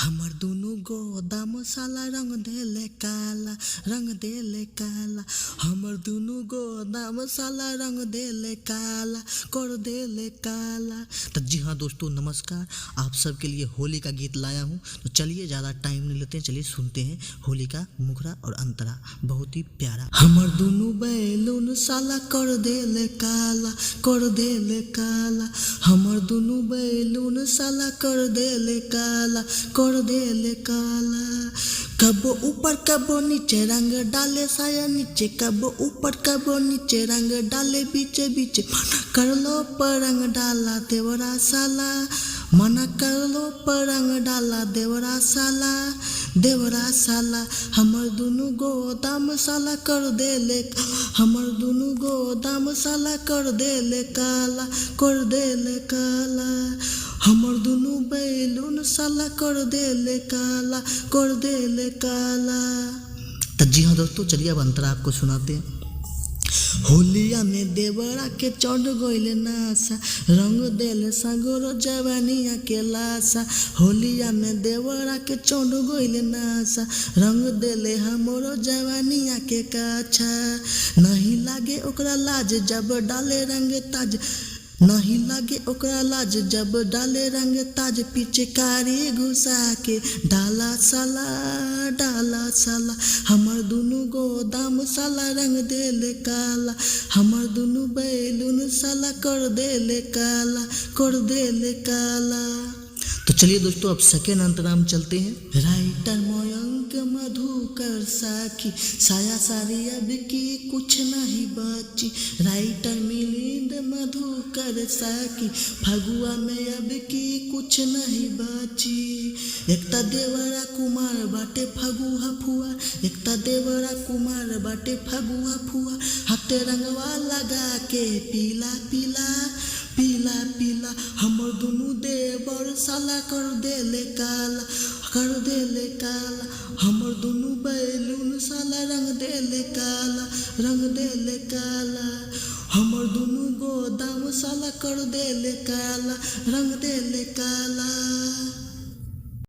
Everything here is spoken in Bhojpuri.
हमर दुनु गोदाम साला रंग देले काला, रंग देले काला। हमर दुनु गोदाम साला रंग देले काला, कर देले काला। तो जी हाँ दोस्तों नमस्कार, आप सबके लिए होली का गीत लाया हूँ। तो चलिए ज़्यादा टाइम नहीं लेते हैं, चलिए सुनते हैं होली का मुखरा और अंतरा, बहुत ही प्यारा। हमर दुनु बैलून साला कर देले काला, कर देले काला। हमर दुनु बैलून साला कर देले काला, कर देले काला। कबो ऊपर कबो नीचे रंग डाले साया नीचे, कबो ऊपर कबो नीचे रंग डाले बीचे बीचे। मना कर लो पर रंग डाला देवरा साला, मना कर लो पर रंग डाला देवरा साला, देवरा साला। हमर दुनु गोदाम साला कर देले, हमर दुनु गोदाम साला कर देले काला, कर देले काला। हमर दुनु बैलून साला कर देले काला, कर देले काला। तो जी हाँ दोस्तों चलिए अब अंतरा आपको सुनाते हैं। होलिया में देवरा के चढ़ गइले नासा, रंग देले सागरो जवानिया के लासा। होलिया में देवरा के चढ़ गइले नासा, रंग देले हमरो जवानिया के काछा। नहीं लागे ओकरा लाज जब डाले रंग ताज, नहीं लागे ओकरा लाज जब डाले रंग ताज। पीछे कारी घुसा के डाला साला, डाला साला। हमर दुनु गोदाम साला रंग देले काला, हमर दुनु बैलून साला कर देले काला, कर देले काला। तो चलिए दोस्तों अब सेकेंड अंतराम चलते हैं। राइटर मयंक मधुकर साखी, साया सारी अब की कुछ नहीं बची। राइटर मिलिंद मधुकर साखी, फगुआ में अब की कुछ नहीं बची। एकता देवरा कुमार बाटे फगुआ फुआ, एकता देवरा कुमार बाटे फगुआ फुआ। हाथे रंगवा लगा के पीला पीला, पीला पीला। हमर दुनु देवर साला कर देले काला, कर देले काला। हमर दुनु बैलून साला रंग देले काला, रंग देले काला। हमर दुनु गोदाम साला कर देले काला, रंग देले काला।